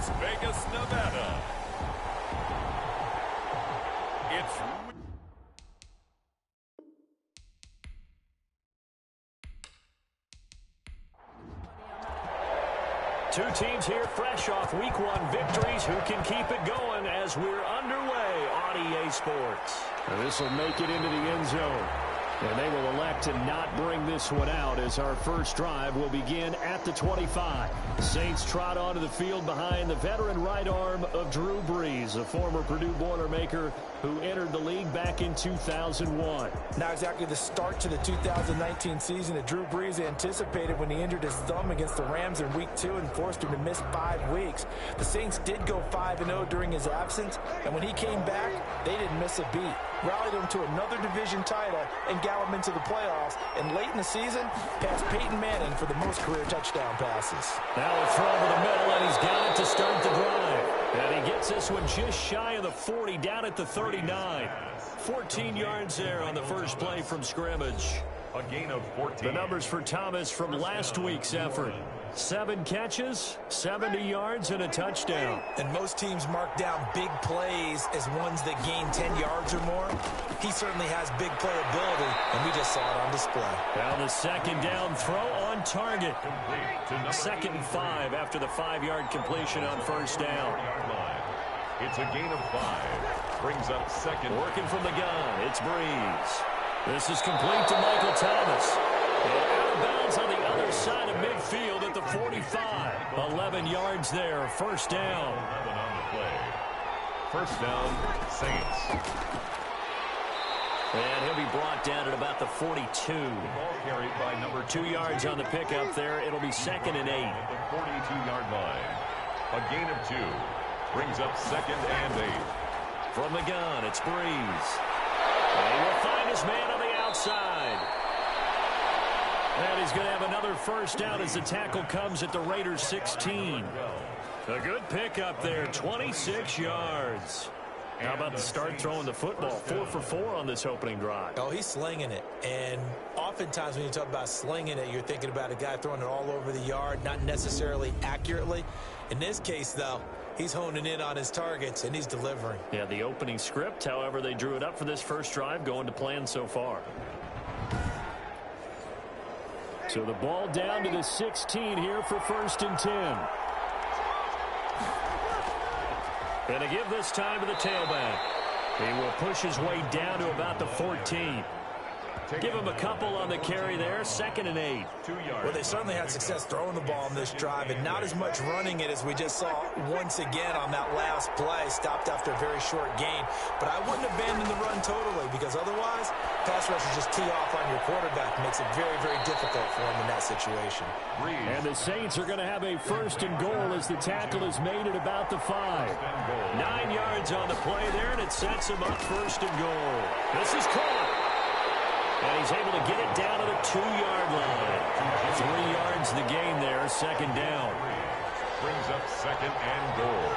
Las Vegas, Nevada. It's two teams here fresh off Week 1 victories. Who can keep it going as we're underway on EA Sports? This will make it into the end zone. And they will elect to not bring this one out as our first drive will begin at the 25. Saints trot onto the field behind the veteran right arm of Drew Brees, a former Purdue Boilermaker who entered the league back in 2001. Not exactly the start to the 2019 season that Drew Brees anticipated when he injured his thumb against the Rams in Week 2 and forced him to miss 5 weeks. The Saints did go 5-0 during his absence, and when he came back, they didn't miss a beat. Rallied him to another division title and got him into the playoffs, and late in the season, passed Peyton Manning for the most career touchdown passes. Now a throw over the middle, and he's got it to start the drive. And he gets this one just shy of the 40, down at the 39. 14 yards there on the first play from scrimmage. a gain of 14. The numbers for Thomas from last week's effort. 7 catches, 70 yards, and a touchdown. And most teams mark down big plays as ones that gain 10 yards or more. He certainly has big playability, and we just saw it on display. Now the second down throw on target. 2nd and 5 after the 5-yard completion on first down. It's a gain of 5. Brings up second. Working from the gun, it's Brees. This is complete to Michael Thomas. And out of bounds on the other side of midfield at the 45. 11 yards there, first down. 11 on the play. First down, Saints. And he'll be brought down at about the 42. The ball carried by number 2 yards on the pickup there. It'll be 2nd and 8. At the 42-yard line. A gain of 2. Brings up 2nd and 8. From the gun, it's Brees. And he will find his man on the outside. And he's going to have another first down as the tackle comes at the Raiders' 16. A good pickup there, 26 yards. How about the start throwing the football? 4 for 4 on this opening drive. Oh, he's slinging it. And oftentimes when you talk about slinging it, you're thinking about a guy throwing it all over the yard, not necessarily accurately. In this case, though, he's honing in on his targets, and he's delivering. Yeah, the opening script, however, they drew it up for this first drive, going to plan so far. So the ball down to the 16 here for 1st and 10. And to give this time to the tailback. He will push his way down to about the 14. Give him a couple on the carry there. 2nd and 8. 2 yards. Well, they certainly had success throwing the ball on this drive, and not as much running it as we just saw once again on that last play. Stopped after a very short gain. But I wouldn't abandon the run totally, because otherwise, pass rushers just tee off on your quarterback. Makes it very, very difficult for him in that situation. And the Saints are going to have a 1st and goal as the tackle is made at about the 5. 9 yards on the play there, and it sets him up 1st and goal. This is caught. And he's able to get it down to the 2-yard line. 3 yards the gain there, 2nd down. Brings up 2nd and goal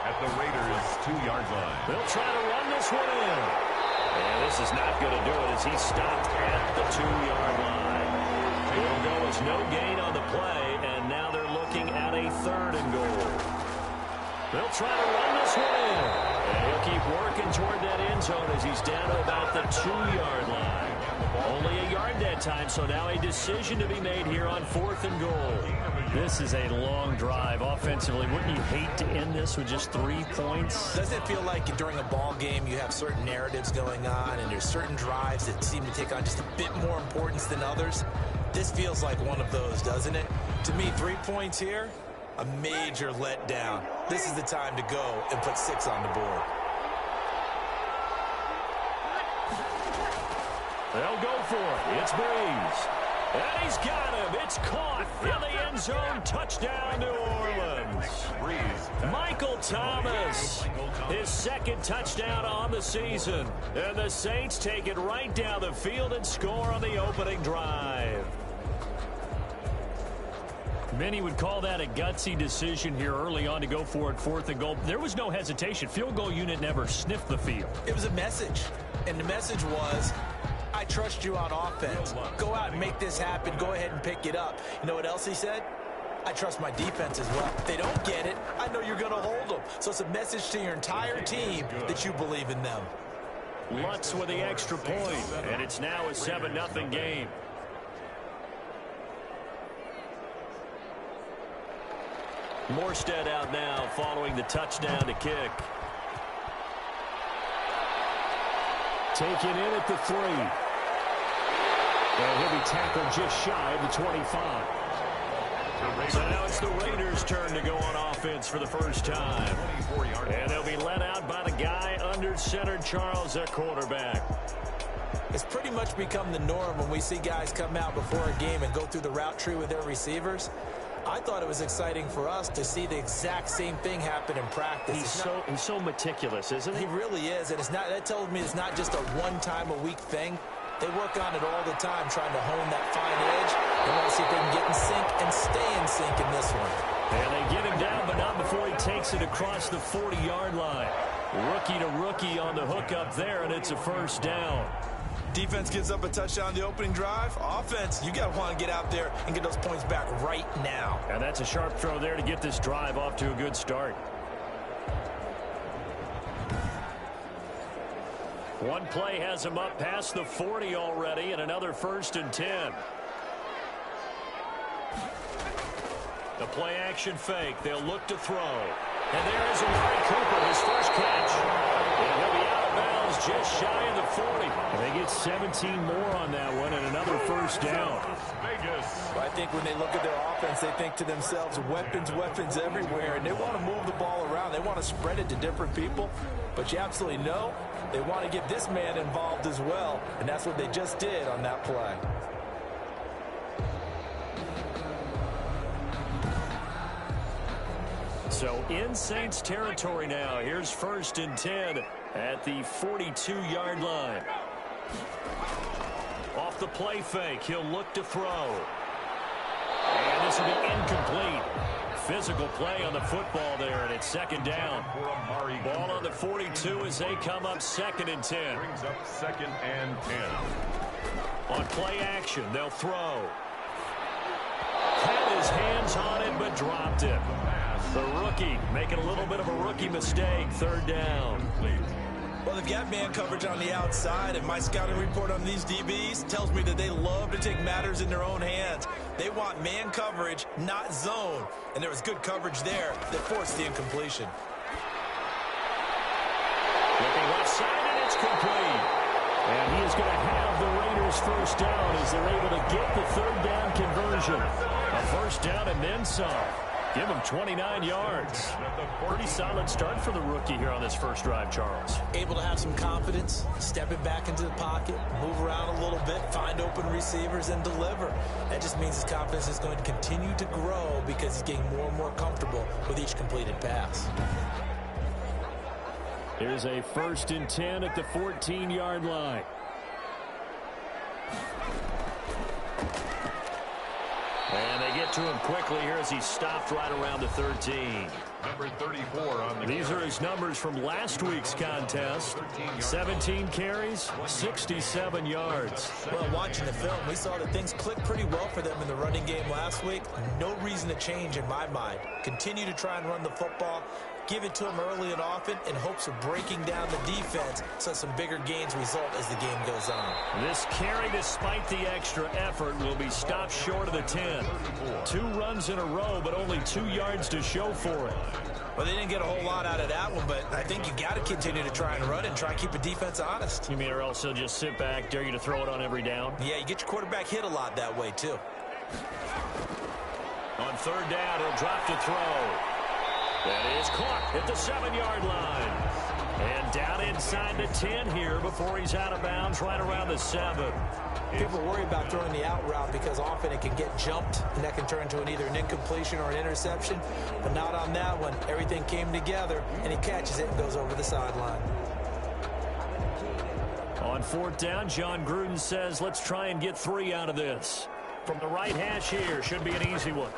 at the Raiders' 2-yard line. They'll try to run this one in. And this is not going to do it as he stopped at the 2-yard line. It'll go as no gain on the play, and now they're looking at a 3rd and goal. They'll try to run this one in. And he'll keep working toward that end zone as he's down to about the 2-yard line. Only a yard that time, so now a decision to be made here on 4th and goal. This is a long drive offensively. Wouldn't you hate to end this with just 3 points? Doesn't it feel like during a ball game you have certain narratives going on and there's certain drives that seem to take on just a bit more importance than others? This feels like one of those, doesn't it? To me, 3 points here, a major letdown. This is the time to go and put 6 on the board. They'll go for it. It's Brees. And he's got him. It's caught in the end zone. Touchdown, New Orleans. Brees. Michael Thomas. His 2nd touchdown on the season. And the Saints take it right down the field and score on the opening drive. Many would call that a gutsy decision here early on to go for it 4th and goal. There was no hesitation. Field goal unit never sniffed the field. It was a message. And the message was, I trust you on offense. Go out and make this happen. Go ahead and pick it up. You know what else he said? I trust my defense as well. If they don't get it, I know you're going to hold them. So it's a message to your entire team that you believe in them. Lutz with the extra point, and it's now a 7-0 game. Morstead out now following the touchdown to kick. Taken in at the 3. And he'll be tackled just shy of the 25. So now it's the Raiders' turn to go on offense for the first time. And they'll be led out by the guy under center, Charles, at quarterback. It's pretty much become the norm when we see guys come out before a game and go through the route tree with their receivers. I thought it was exciting for us to see the exact same thing happen in practice. He's so meticulous, isn't he? He really is, and that tells me it's not just a one-time-a-week thing. They work on it all the time, trying to hone that fine edge. They want to see if they can get in sync and stay in sync in this one. And they get him down, but not before he takes it across the 40-yard line. Rookie to rookie on the hook up there, and it's a first down. Defense gives up a touchdown the opening drive. Offense, you got to want to get out there and get those points back right now. And that's a sharp throw there to get this drive off to a good start. One play has him up past the 40 already, and another 1st and 10. The play action fake. They'll look to throw. And there is Amari Cooper, his first catch. And he'll be out of bounds just shy of the 40. And they get 17 more on that one and another first down. I think when they look at their offense, they think to themselves, weapons, weapons everywhere. And they want to move the ball around. They want to spread it to different people. But you absolutely know they want to get this man involved as well. And that's what they just did on that play. So in Saints territory now. Here's 1st and 10 at the 42-yard line. Off the play fake, he'll look to throw. And this will be incomplete. Physical play on the football there, and it's 2nd down. Ball on the 42 as they come up 2nd and 10. Brings up 2nd and 10. On play action, they'll throw. Had his hands on it, but dropped it. The rookie making a little bit of a rookie mistake. 3rd down. Well, they've got man coverage on the outside, and my scouting report on these DBs tells me that they love to take matters in their own hands. They want man coverage, not zone. And there was good coverage there that forced the incompletion. Looking left side, and it's complete. And he is going to have the Raiders' first down as they're able to get the 3rd down conversion. A first down and then some. Give him 29 yards. Pretty solid start for the rookie here on this first drive, Charles. Able to have some confidence, stepping back into the pocket, move around a little bit, find open receivers, and deliver. That just means his confidence is going to continue to grow because he's getting more and more comfortable with each completed pass. Here's a 1st and 10 at the 14-yard line. And they get to him quickly here as he stopped right around the 13. Number 34 on the These are his numbers from last week's contest. 17 carries, 67 yards. Well, watching the film, we saw that things clicked pretty well for them in the running game last week. No reason to change in my mind. Continue to try and run the football. Give it to him early and often in hopes of breaking down the defense so some bigger gains result as the game goes on. This carry, despite the extra effort, will be stopped short of the 10. 2 runs in a row, but only 2 yards to show for it. Well, they didn't get a whole lot out of that one, but I think you got to continue to try and run and try and keep the defense honest. You mean or else he'll just sit back, dare you to throw it on every down? Yeah, you get your quarterback hit a lot that way, too. On 3rd down, he'll drop to throw. That is caught at the 7-yard line. And down inside the 10 here before he's out of bounds right around the 7. People worry about throwing the out route because often it can get jumped, and that can turn into either an incompletion or an interception. But not on that one. Everything came together, and he catches it and goes over the sideline. On 4th down, John Gruden says, let's try and get 3 out of this. From the right hash here, should be an easy one.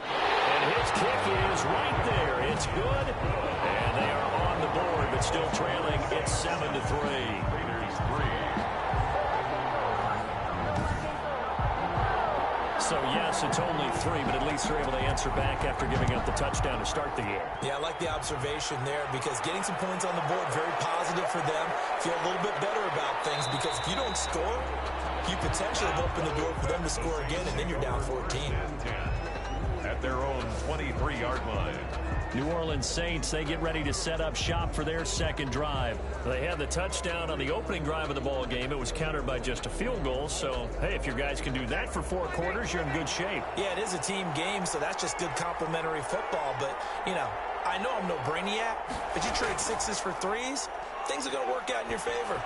And his kick is right there. It's good. And they are on the board, but still trailing. It's 7-3. Raiders 3. So, yes, it's only 3, but at least they're able to answer back after giving up the touchdown to start the year. Yeah, I like the observation there because getting some points on the board, very positive for them. Feel a little bit better about things because if you don't score, you potentially have opened the door for them to score again, and then you're down 14. At their own 23-yard line. New Orleans Saints, they get ready to set up shop for their second drive. They had the touchdown on the opening drive of the ball game. It was countered by just a field goal. So, hey, if your guys can do that for 4 quarters, you're in good shape. Yeah, it is a team game, so that's just good complimentary football. But, you know, I know I'm no brainiac, but you trade 6s for 3s, things are going to work out in your favor.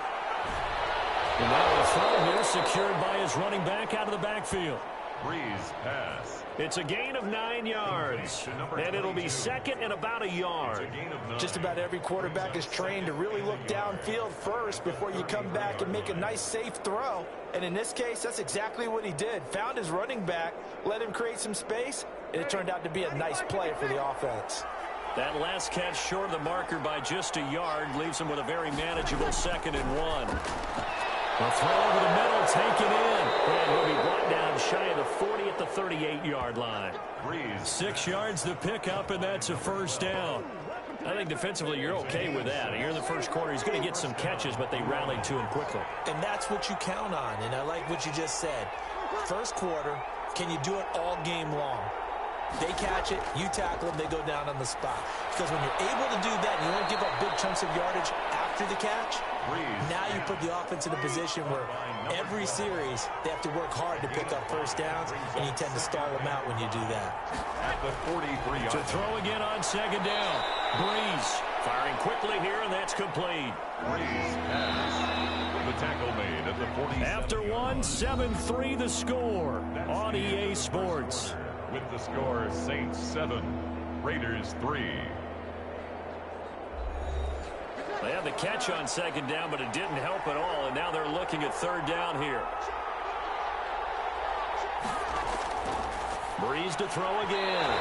And now a throw here secured by his running back out of the backfield. Breeze pass. It's a gain of 9 yards, and it'll be second and about a yard. Just about every quarterback is trained to really look downfield first before you come back and make a nice, safe throw. And in this case, that's exactly what he did. Found his running back, let him create some space, and it turned out to be a nice play for the offense. That last catch short of the marker by just a yard leaves him with a very manageable 2nd and 1. The throw over the middle, taken in. And he'll be brought down shy of the 40 at the 38-yard line. 6 yards to pick up, and that's a first down. I think defensively you're okay with that. Here in the first quarter, he's going to get some catches, but they rallied to him quickly. And that's what you count on, and I like what you just said. First quarter, can you do it all game long? They catch it, you tackle them, they go down on the spot. Because when you're able to do that and you don't give up big chunks of yardage after the catch, now you put the offense in a position where every series they have to work hard to pick up first downs, and you tend to stall them out when you do that. At the 43-yard to throw again on 2nd down. Breeze firing quickly here, and that's complete. Breeze pass. The tackle made at the 47. After 1, 7-3 the score on EA Sports. With the score, Saints 7, Raiders 3. They had the catch on 2nd down, but it didn't help at all, and now they're looking at 3rd down here. Breeze to throw again.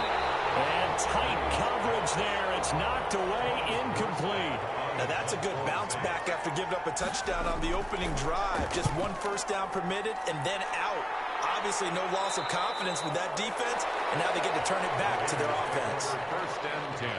And tight coverage there. It's knocked away, incomplete. Now that's a good bounce back after giving up a touchdown on the opening drive. Just 1 first down permitted and then out. Obviously no loss of confidence with that defense, and now they get to turn it back to their offense. First and 10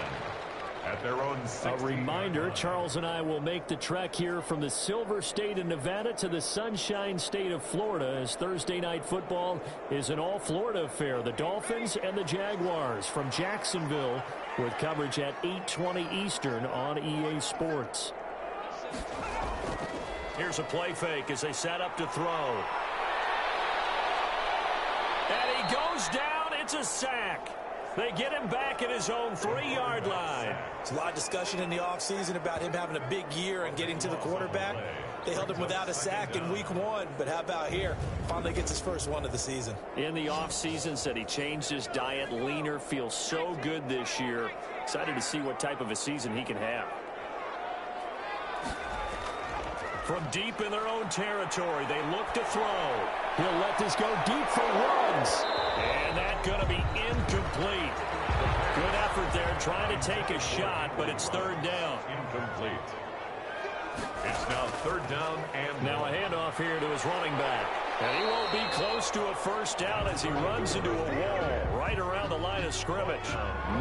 at their own 60. A reminder, Charles and I will make the trek here from the Silver State of Nevada to the Sunshine State of Florida, as Thursday Night Football is an all-Florida affair. The Dolphins and the Jaguars from Jacksonville, with coverage at 8:20 Eastern on EA Sports. Here's a play fake as they set up to throw. And he goes down. It's a sack. They get him back at his own 3-yard line. There's a lot of discussion in the offseason about him having a big year and getting to the quarterback. They held him without a sack in week 1, but how about here? Finally gets his first one of the season. In the offseason, said he changed his diet, leaner, feels so good this year. Excited to see what type of a season he can have. From deep in their own territory, they look to throw. He'll let this go deep for Ruggs. And that's going to be incomplete. Good effort there, trying to take a shot, but it's 3rd down. Incomplete. It's now 3rd down and now a handoff here to his running back. And he won't be close to a first down as he runs into a wall right around the line of scrimmage.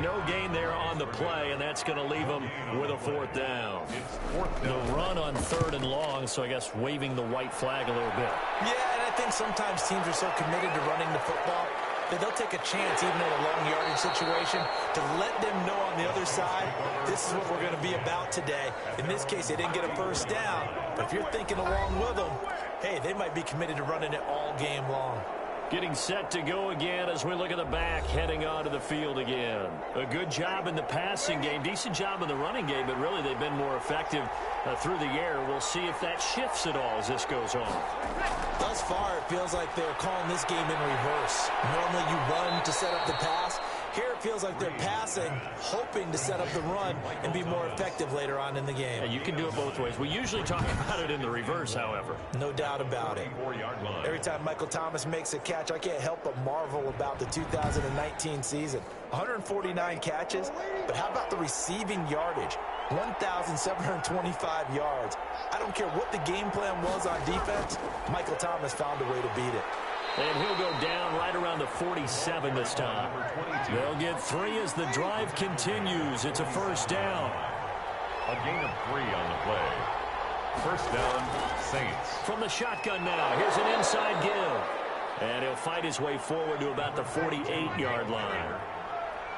No gain there on the play, and that's going to leave him with a 4th down. It's 4th down. The run on 3rd and long, so I guess waving the white flag a little bit. Yeah, and I think sometimes teams are so committed to running the football that they'll take a chance, even in a long yardage situation, to let them know on the other side, this is what we're going to be about today. In this case, they didn't get a first down, but if you're thinking along with them, hey, they might be committed to running it all game long. Getting set to go again as we look at the back, heading onto the field again. A good job in the passing game, decent job in the running game, but really they've been more effective through the air. We'll see if that shifts at all as this goes on. Thus far, it feels like they're calling this game in reverse. Normally you run to set up the pass. Here it feels like they're passing, hoping to set up the run and be more effective later on in the game. Yeah, you can do it both ways. We usually talk about it in the reverse, however. No doubt about it. Every time Michael Thomas makes a catch, I can't help but marvel about the 2019 season. 149 catches, but how about the receiving yardage? 1,725 yards. I don't care what the game plan was on defense, Michael Thomas found a way to beat it. And he'll go down right around the 47 this time. They'll get 3 as the drive continues. It's a first down. A gain of 3 on the play. First down, Saints. From the shotgun now, here's an inside give. And he'll fight his way forward to about the 48-yard line.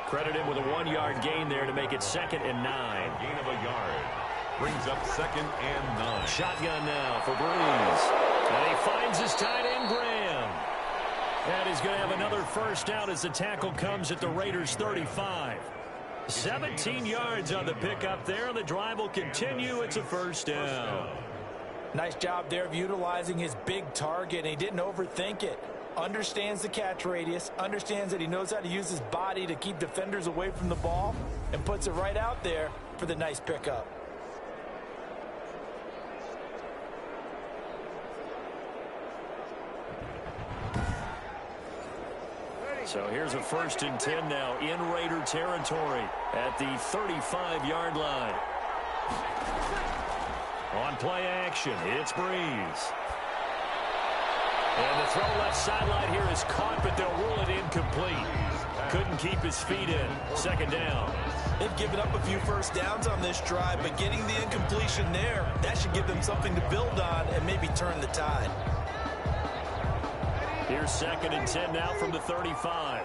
Credit him with a 1-yard gain there to make it 2nd and 9. Gain of a yard. Brings up 2nd and 9. Shotgun now for Breeze. And he finds his tight end, Graham. And he's going to have another first down as the tackle comes at the Raiders' 35. 17 yards on the pickup there, and the drive will continue. It's a first down. Nice job there of utilizing his big target, and he didn't overthink it. Understands the catch radius, understands that he knows how to use his body to keep defenders away from the ball, and puts it right out there for the nice pickup. So here's a 1st and 10 now in Raider territory at the 35-yard line. On play action, it's Breeze. And the throw left sideline here is caught, but they'll rule it incomplete. Couldn't keep his feet in. 2nd down. They've given up a few first downs on this drive, but getting the incompletion there, that should give them something to build on and maybe turn the tide. Here's 2nd and 10 now from the 35.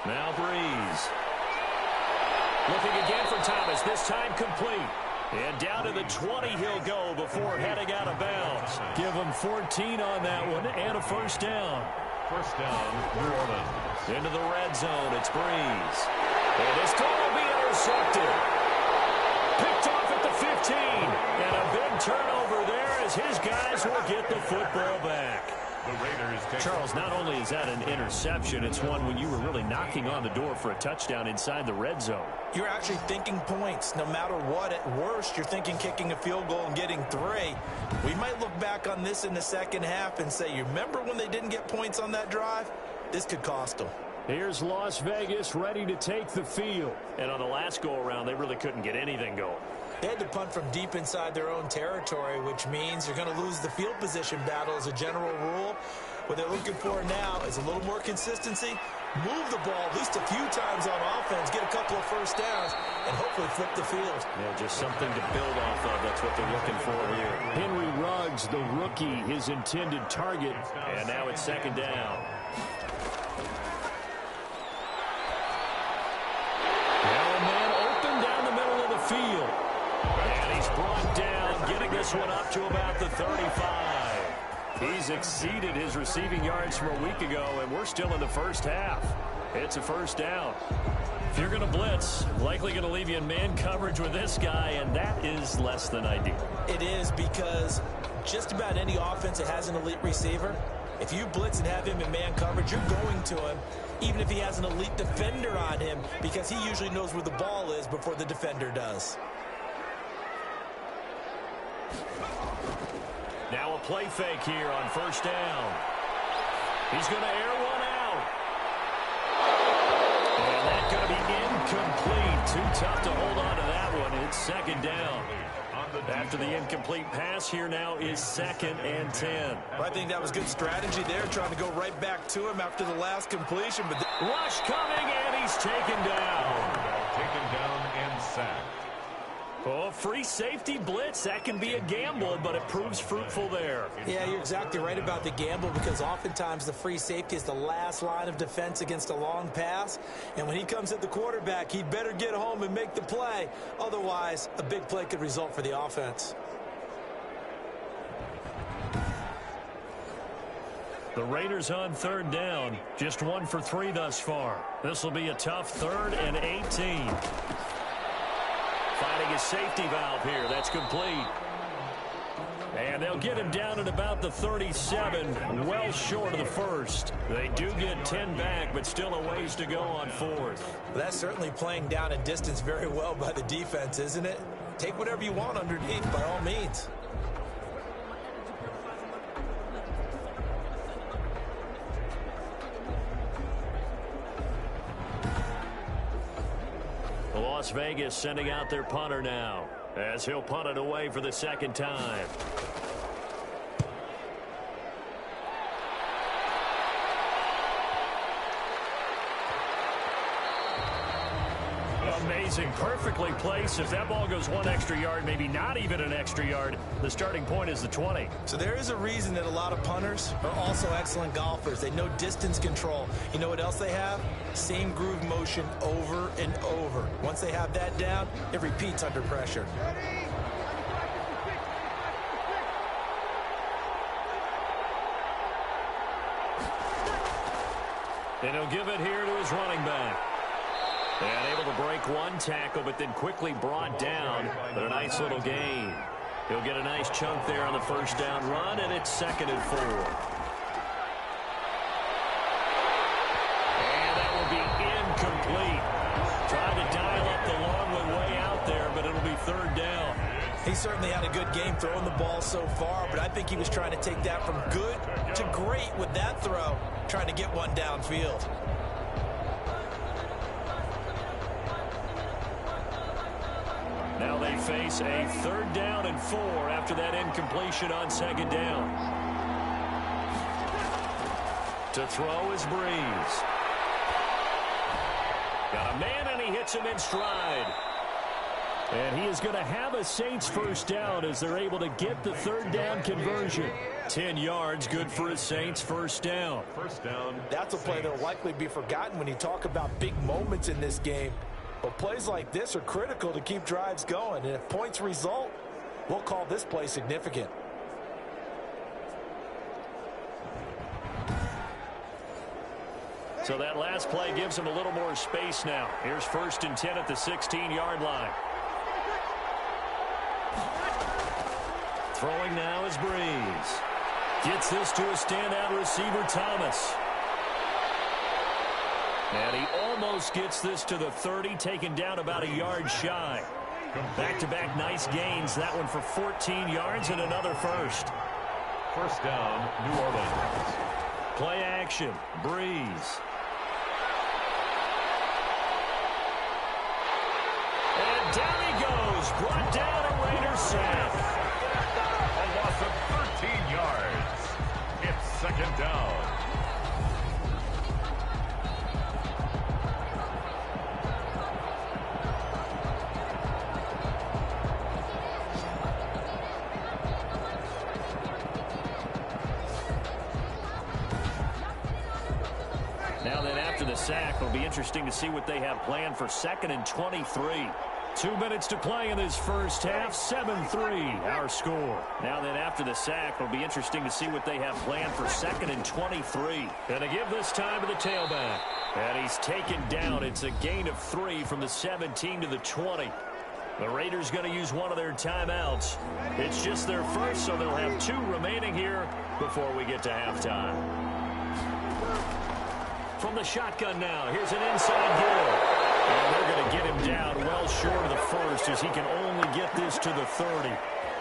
Now Breeze. Looking again for Thomas, this time complete. And down to the 20 he'll go before heading out of bounds. Give him 14 on that one and a first down. First down, New Orleans. Into the red zone, it's Breeze. And this throw will be intercepted. Picked off at the 15. And a big turnover there as his guys will get the football back. The Raiders take Charles, not only is that an interception, it's one when you were really knocking on the door for a touchdown inside the red zone. You're actually thinking points. No matter what, at worst, you're thinking kicking a field goal and getting 3. We might look back on this in the second half and say, you remember when they didn't get points on that drive? This could cost them. Here's Las Vegas ready to take the field. And on the last go-around, they really couldn't get anything going. They had to punt from deep inside their own territory, which means you're going to lose the field position battle as a general rule. What they're looking for now is a little more consistency, move the ball at least a few times on offense, get a couple of first downs, and hopefully flip the field. Yeah, just something to build off of. That's what they're looking for here. Henry Ruggs, the rookie, his intended target. And now it's 2nd down. Now a man open down the middle of the field. And he's brought down, getting this one up to about the 35. He's exceeded his receiving yards from a week ago, and we're still in the first half. It's a first down. If you're going to blitz, likely going to leave you in man coverage with this guy, and that is less than ideal. It is, because just about any offense that has an elite receiver, if you blitz and have him in man coverage, you're going to him, even if he has an elite defender on him, because he usually knows where the ball is before the defender does. Now a play fake here on first down. He's going to air one out. And that's going to be incomplete. Too tough to hold on to that one. It's 2nd down. After the incomplete pass, here now is 2nd and 10. I think that was good strategy there, trying to go right back to him after the last completion. But rush coming, and he's taken down. taken down and sacked. Oh, free safety blitz, that can be a gamble, but it proves fruitful there. Yeah, you're exactly right about the gamble, because oftentimes the free safety is the last line of defense against a long pass. And when he comes at the quarterback, he'd better get home and make the play. Otherwise, a big play could result for the offense. The Raiders on 3rd down, just 1 for 3 thus far. This will be a tough 3rd and 18. Finding a safety valve here. That's complete. And they'll get him down at about the 37, well short of the first. They do get 10 back, but still a ways to go on 4th. That's certainly playing down a distance very well by the defense, isn't it? Take whatever you want underneath, by all means. Las Vegas sending out their punter now. as he'll punt it away for the second time. Amazing. Perfectly placed. If that ball goes one extra yard, maybe not even an extra yard, the starting point is the 20. So there is a reason that a lot of punters are also excellent golfers. They know distance control. You know what else they have? Same groove motion over and over. Once they have that down, it repeats under pressure. And he'll give it here to his running back. And able to break one tackle, but then quickly brought down. But a nice little gain. He'll get a nice chunk there on the first down run, and it's 2nd and 4. And that will be incomplete. Trying to dial up the long one way out there, but it'll be 3rd down. He certainly had a good game throwing the ball so far, but I think he was trying to take that from good to great with that throw, trying to get one downfield. Now they face a 3rd down and 4 after that incompletion on 2nd down. To throw is Breeze. Got a man, and he hits him in stride. And he is going to have a Saints first down as they're able to get the 3rd down conversion. 10 yards, good for a Saints first down. First down. That's a play that will likely be forgotten when you talk about big moments in this game. But plays like this are critical to keep drives going. And if points result, we'll call this play significant. So that last play gives him a little more space now. Here's 1st and 10 at the 16-yard line. Throwing now is Breeze. Gets this to a standout receiver, Thomas. And he almost gets this to the 30, taken down about a yard shy. Back-to-back nice gains. That one for 14 yards and another first. First down, New Orleans. Play action. Breeze. And down he goes. Brought down a Raider sack. A loss of 13 yards. It's 2nd down. Now then, after the sack, it'll be interesting to see what they have planned for 2nd and 23. 2 minutes to play in this first half. 7-3, our score. Now then, after the sack, it'll be interesting to see what they have planned for 2nd and 23. Gonna give this time to the tailback. And he's taken down. It's a gain of 3 from the 17 to the 20. The Raiders going to use one of their timeouts. It's just their first, so they'll have 2 remaining here before we get to halftime. From the shotgun now, here's an inside give. And they're going to get him down well short of the first as he can only get this to the 30.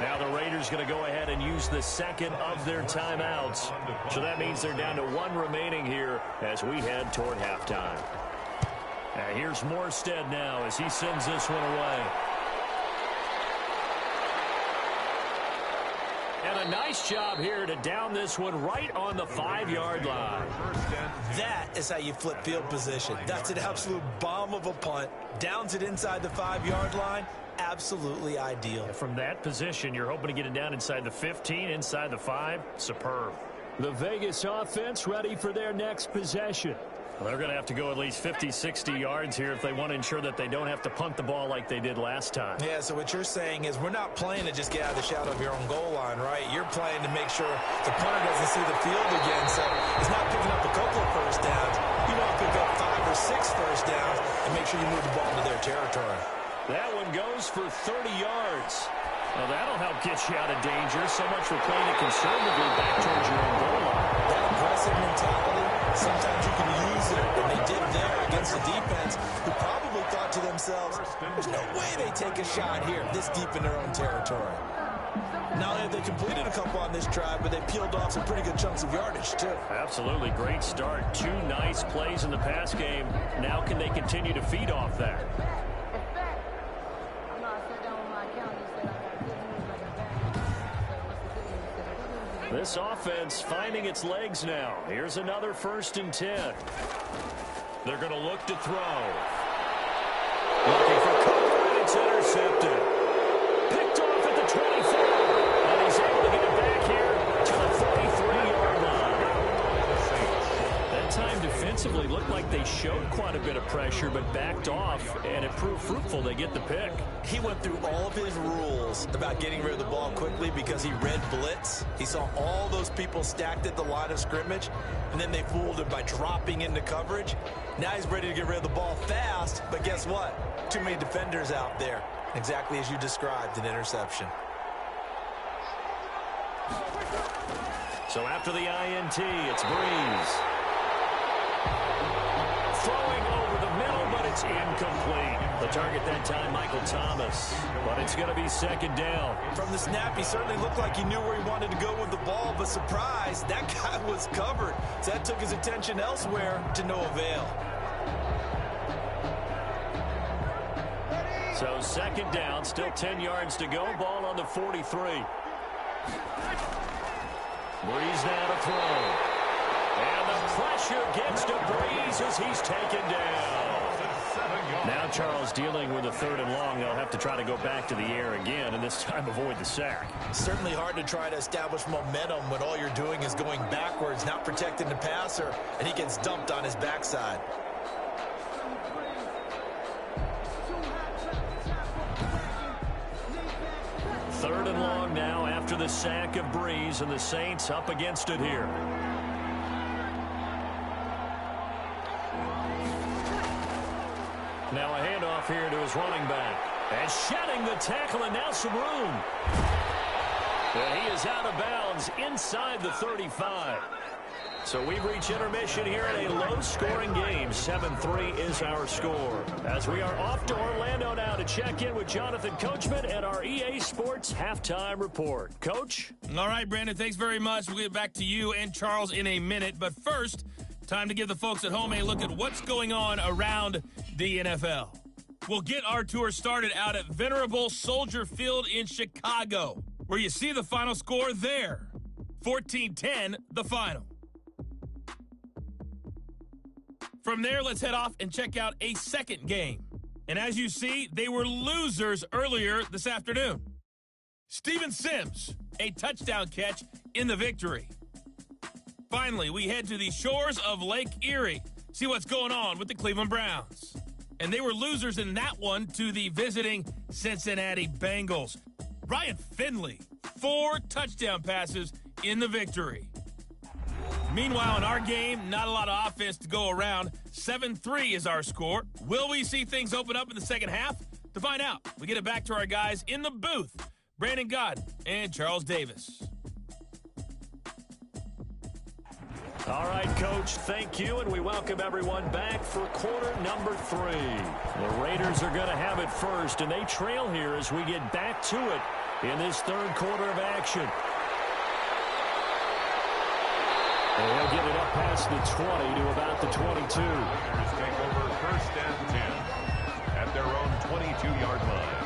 Now the Raiders going to go ahead and use the 2nd of their timeouts. So that means they're down to 1 remaining here as we head toward halftime. Now here's Morstead now as he sends this one away. And a nice job here to down this one right on the 5-yard line. That is how you flip field position. That's an absolute bomb of a punt. Downs it inside the 5-yard line. Absolutely ideal. From that position, you're hoping to get it down inside the 15, inside the 5. Superb. The Vegas offense ready for their next possession. Well, they're going to have to go at least 50, 60 yards here if they want to ensure that they don't have to punt the ball like they did last time. Yeah, so what you're saying is we're not playing to just get out of the shadow of your own goal line, right? You're playing to make sure the punter doesn't see the field again. So he's not picking up a couple of first downs. You want to pick up 5 or 6 first downs and make sure you move the ball into their territory. That one goes for 30 yards. Well, that'll help get you out of danger. So much for playing it conservatively back towards your own goal line. That aggressive mentality, sometimes you can use it, and they did there against the defense, who probably thought to themselves, there's no way they take a shot here this deep in their own territory. Not only have they completed a couple on this drive, but they peeled off some pretty good chunks of yardage, too. Absolutely. Great start. 2 nice plays in the pass game. Now can they continue to feed off that? I'm not sitting down with my account. This offense finding its legs now. Here's another 1st and 10. They're going to look to throw. Looking for cover, and it's intercepted. Picked off at the 24. And he's able to get it back here to the 43-yard line. That time defensively looked like they showed quite a bit of pressure, but backed off, and it proved fruitful. They get the pick. He went through all of his rules about getting rid of the ball quickly because he read blitz. He saw all those people stacked at the line of scrimmage, and then they fooled him by dropping into coverage. Now he's ready to get rid of the ball fast, but guess what? Too many defenders out there. Exactly as you described, an interception. So after the INT, it's Breeze. Throwing over the middle, but it's incomplete. The target that time, Michael Thomas. But it's going to be 2nd down. From the snap, he certainly looked like he knew where he wanted to go with the ball, but surprise, that guy was covered. So that took his attention elsewhere to no avail. So 2nd down, still 10 yards to go. Ball on the 43. Breeze now to throw. And the pressure gets to Breeze as he's taken down. Now Charles dealing with a 3rd and long. They'll have to try to go back to the air again, and this time avoid the sack. Certainly hard to try to establish momentum when all you're doing is going backwards, not protecting the passer, and he gets dumped on his backside. Third and long now after the sack of Breeze, and the Saints up against it here. Now a handoff here to his running back. And shedding the tackle, and now some room. And he is out of bounds inside the 35. So we've reached intermission here in a low-scoring game. 7-3 is our score. As we are off to Orlando now to check in with Jonathan Coachman and our EA Sports Halftime Report. Coach? All right, Brandon, thanks very much. We'll get back to you and Charles in a minute. But first, time to give the folks at home a look at what's going on around the NFL. We'll get our tour started out at Venerable Soldier Field in Chicago, where you see the final score there. 14-10, the final. From there, let's head off and check out a second game. And as you see, they were losers earlier this afternoon. Steven Sims, a touchdown catch in the victory. Finally, we head to the shores of Lake Erie, see what's going on with the Cleveland Browns. And they were losers in that one to the visiting Cincinnati Bengals. Ryan Finley, 4 touchdown passes in the victory. Meanwhile, in our game, not a lot of offense to go around. 7-3 is our score. Will we see things open up in the second half? To find out, we get it back to our guys in the booth, Brandon Gott and Charles Davis. All right, Coach, thank you, and we welcome everyone back for quarter number 3. The Raiders are going to have it first, and they trail here as we get back to it in this third quarter of action. And they'll get it up past the 20 to about the 22. Raiders take over 1st and 10 at their own 22-yard line.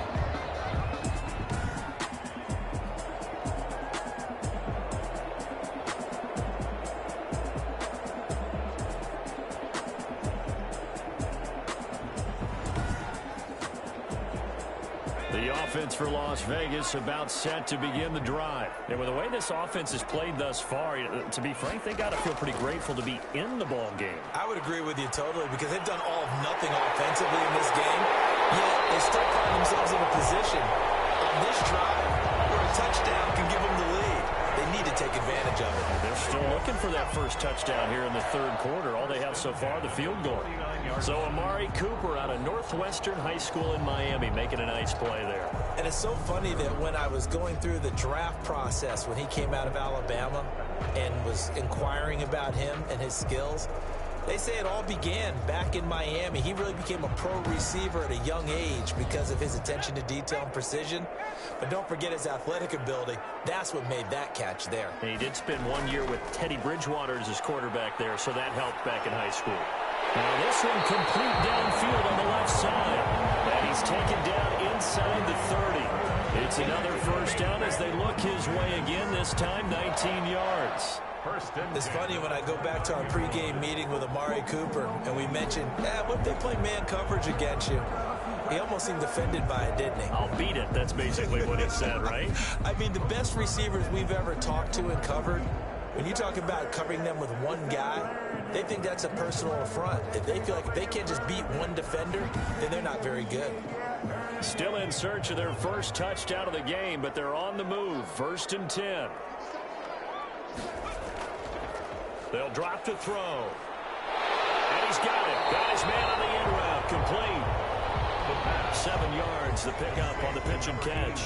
The offense for Las Vegas about set to begin the drive. And with the way this offense has played thus far, to be frank, they got to feel pretty grateful to be in the ball game. I would agree with you totally because they've done all of nothing offensively in this game, yet they still find themselves in a position on this drive where a touchdown can give them the lead. They need to take advantage of it. They're still looking for that first touchdown here in the third quarter. All they have so far, the field goal. So Amari Cooper out of Northwestern High School in Miami making a nice play there. And it's so funny that when I was going through the draft process when he came out of Alabama and was inquiring about him and his skills, they say it all began back in Miami. He really became a pro receiver at a young age because of his attention to detail and precision. But don't forget his athletic ability. That's what made that catch there. And he did spend 1 year with Teddy Bridgewater as his quarterback there, so that helped back in high school. Now this one complete downfield on the left side. And he's taken down inside the 30. It's another first down as they look his way again, this time 19 yards. It's funny when I go back to our pregame meeting with Amari Cooper and we mentioned, what if they play man coverage against you? He almost seemed offended by it, didn't he? I'll beat it. That's basically what it said, right? I mean, the best receivers we've ever talked to and covered, when you talk about covering them with one guy, they think that's a personal affront. If they feel like if they can't just beat one defender, then they're not very good. Still in search of their first touchdown of the game, but they're on the move. 1st and 10. They'll drop to throw. And he's got it. Got his man on the end route. Complete. 7 yards, the pickup on the pitch and catch.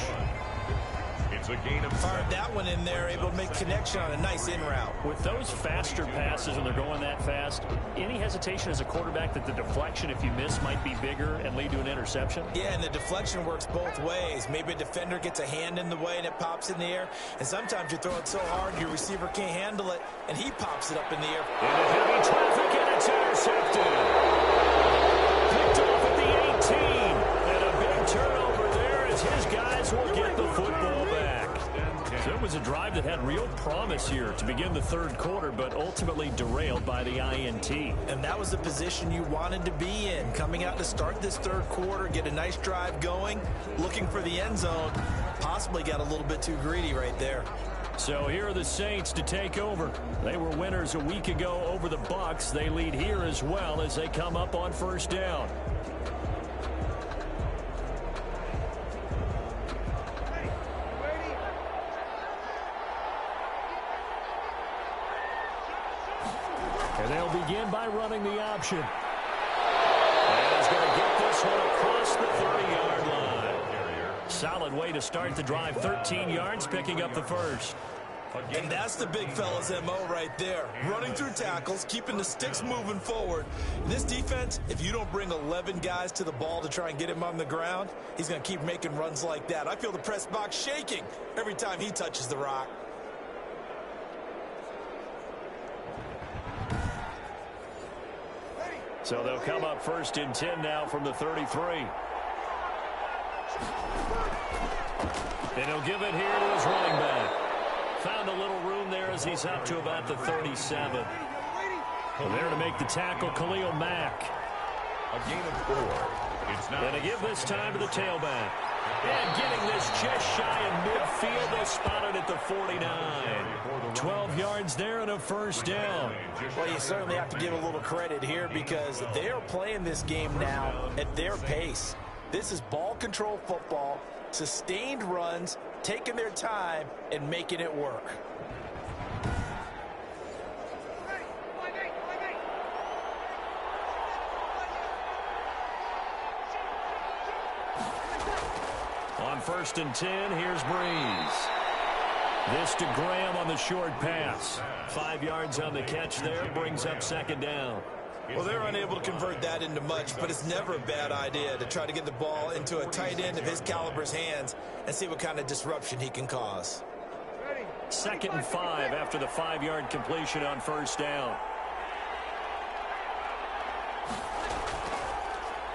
It's a gain of Fired that one in there, able to make connection on a nice in route. With those faster passes when they're going that fast, any hesitation as a quarterback that the deflection, if you miss, might be bigger and lead to an interception? Yeah, and the deflection works both ways. Maybe a defender gets a hand in the way and it pops in the air. And sometimes you throw it so hard your receiver can't handle it, and he pops it up in the air. Into heavy traffic, and it's intercepted. Picked off at the 18. And a big turnover there as his guys will get the football back. So it was a drive that had real promise here to begin the third quarter, but ultimately derailed by the INT. And that was the position you wanted to be in. Coming out to start this third quarter, get a nice drive going, looking for the end zone. Possibly got a little bit too greedy right there. So here are the Saints to take over. They were winners a week ago over the Bucs. They lead here as well as they come up on first down. And they'll begin by running the option. And he's going to get this one across the 30-yard line. Solid way to start the drive. 13 yards, picking up the first. And that's the big fella's MO right there. Running through tackles, keeping the sticks moving forward. This defense, if you don't bring 11 guys to the ball to try and get him on the ground, he's going to keep making runs like that. I feel the press box shaking every time he touches the rock. So they'll come up 1st and 10 now from the 33. And he'll give it here to his running back. Found a little room there as he's up to about the 37. And there to make the tackle, Khalil Mack. a gain of 4. It's now. And to give this time to the tailback. And getting this just shy of midfield. They spotted at the 49. 12 yards there and a first down. Well, you certainly have to give a little credit here because they are playing this game now at their pace. This is ball control football, sustained runs, taking their time and making it work. On 1st and 10, here's Breeze. This to Graham on the short pass. 5 yards on the catch there, brings up 2nd down. Well, they're unable to convert that into much, but it's never a bad idea to try to get the ball into a tight end of his caliber's hands and see what kind of disruption he can cause. 2nd and 5 after the 5-yard completion on 1st down.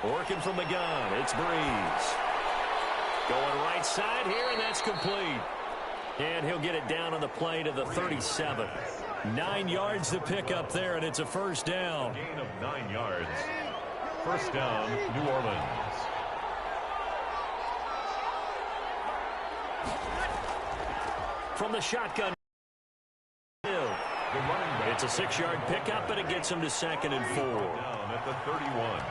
Working from the gun, it's Breeze. Going right side here, and that's complete. And he'll get it down on the play to the 37. 9 yards to pick up there, and it's a first down. Gain of 9 yards. First down, New Orleans. From the shotgun. It's a 6-yard pickup, but it gets him to 2nd and 4. Down at the 31.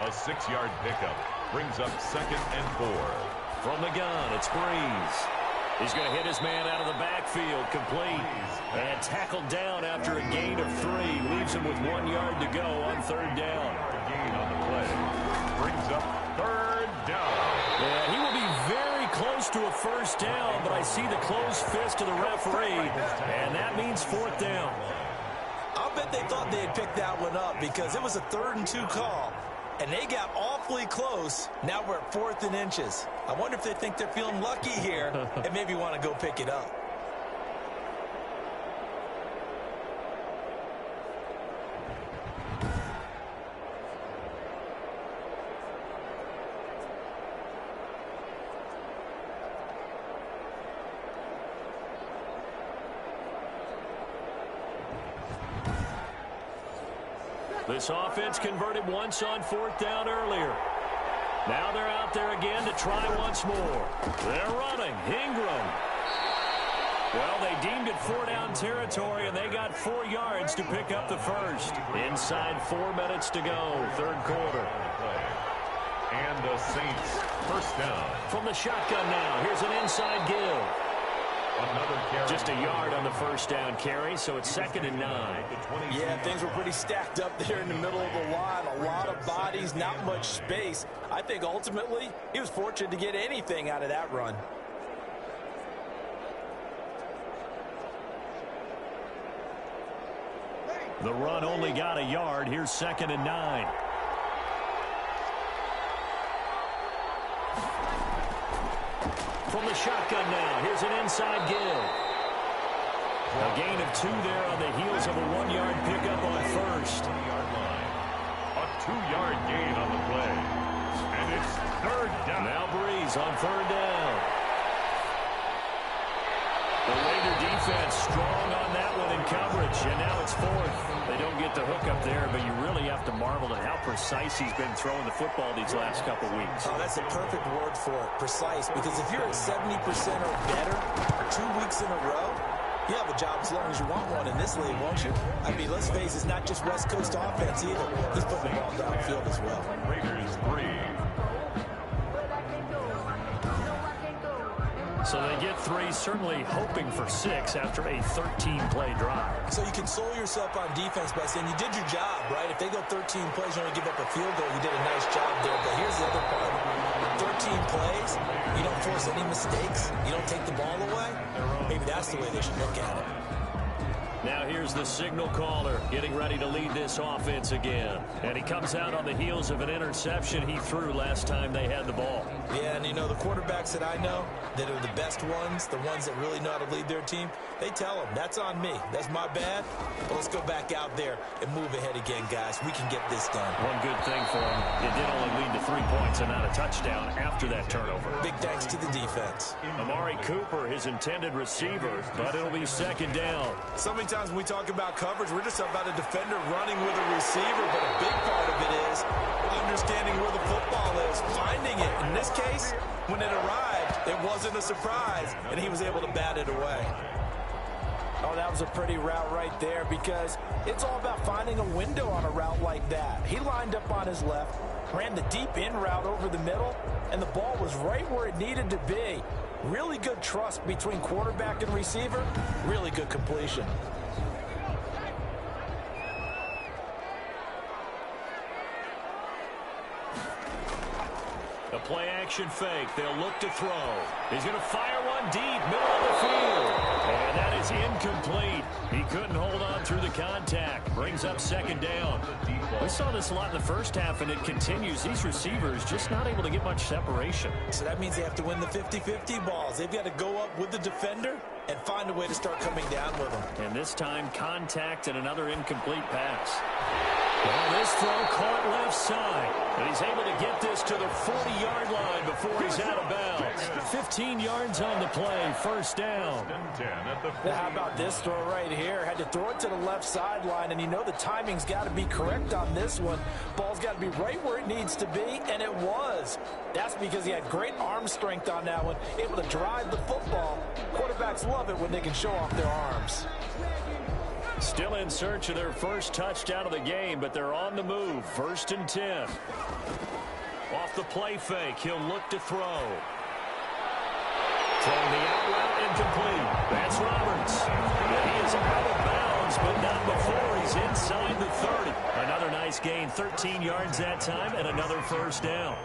A 6-yard pickup brings up 2nd and 4. From the gun, it's Breeze. He's going to hit his man out of the backfield, complete. And tackled down after a gain of 3. Leaves him with 1 yard to go on 3rd down. Gain on the play. Brings up 3rd down. Yeah, he will be very close to a first down, but I see the closed fist of the referee, and that means 4th down. I'll bet they thought they had picked that one up because it was a 3rd and 2 call. And they got awfully close. Now we're at 4th and inches. I wonder if they think they're feeling lucky here and maybe want to go pick it up. This offense converted once on 4th down earlier. Now they're out there again to try once more. They're running. Ingram. Well, they deemed it 4-down territory, and they got 4 yards to pick up the first. Inside 4 minutes to go, 3rd quarter. And the Saints, first down. From the shotgun now, here's an inside give. Another carry. Just a yard on the first down carry, so it's 2nd and 9. Yeah, things were pretty stacked up there in the middle of the line. A lot of bodies, not much space. I think ultimately he was fortunate to get anything out of that run. The run only got a yard. Here's 2nd and 9. From the shotgun now, here's an inside give. A gain of 2 there on the heels of a 1-yard pickup on first. 20-yard line. A 2-yard gain on the play. And it's 3rd down. Now Breeze on 3rd down. The Raider defense strong on that one in coverage, and now it's 4th. They don't get the hook up there, but you really have to marvel at how precise he's been throwing the football these last couple weeks. Oh, that's a perfect word for it, precise, because if you're at 70% or better 2 weeks in a row, you have a job as long as you want one in this league, won't you? I mean, let's face it, it's not just West Coast offense either. He's putting the ball downfield as well. Raiders 3. So they get 3, certainly hoping for 6 after a 13-play drive. So you console yourself on defense by saying you did your job, right? If they go 13 plays, you only give up a field goal, you did a nice job there. But here's the other part. 13 plays, you don't force any mistakes, you don't take the ball away. Maybe that's the way they should look at it. Now here's the signal caller getting ready to lead this offense again. And he comes out on the heels of an interception he threw last time they had the ball. Yeah, and you know, the quarterbacks that I know that are the best ones, the ones that really know how to lead their team, they tell them, that's on me. That's my bad. But let's go back out there and move ahead again, guys. We can get this done. One good thing for him, it did only lead to 3 points and not a touchdown after that turnover. Big thanks to the defense. Amari Cooper, his intended receiver, but it'll be 2nd down. So many times when we talk about coverage, we're just about a defender running with a receiver, but a big part of it is understanding where the football is, finding it. In this case, when it arrived, it wasn't a surprise, and he was able to bat it away. Oh, that was a pretty route right there, because it's all about finding a window on a route like that. He lined up on his left, ran the deep in route over the middle, and the ball was right where it needed to be. Really good trust between quarterback and receiver, really good completion. A play-action fake. They'll look to throw. He's going to fire one deep, middle of the field. And that is incomplete. He couldn't hold on through the contact. Brings up 2nd down. We saw this a lot in the first half, and it continues. These receivers just not able to get much separation. So that means they have to win the 50-50 balls. They've got to go up with the defender and find a way to start coming down with them. And this time, contact and another incomplete pass. Well, this throw caught left side, and he's able to get this to the 40-yard line before he's out of bounds. 15 yards on the play, 1st down. Now, how about this throw right here? Had to throw it to the left sideline, and you know the timing's got to be correct on this one. Ball's got to be right where it needs to be, and it was. That's because he had great arm strength on that one, able to drive the football. Quarterbacks love it when they can show off their arms. Still in search of their first touchdown of the game, but they're on the move. 1st and 10. Off the play fake, he'll look to throw. Throwing the out route incomplete. That's Roberts. And he is out of bounds, but not before he's inside the 30. Another nice gain, 13 yards that time, and another 1st down.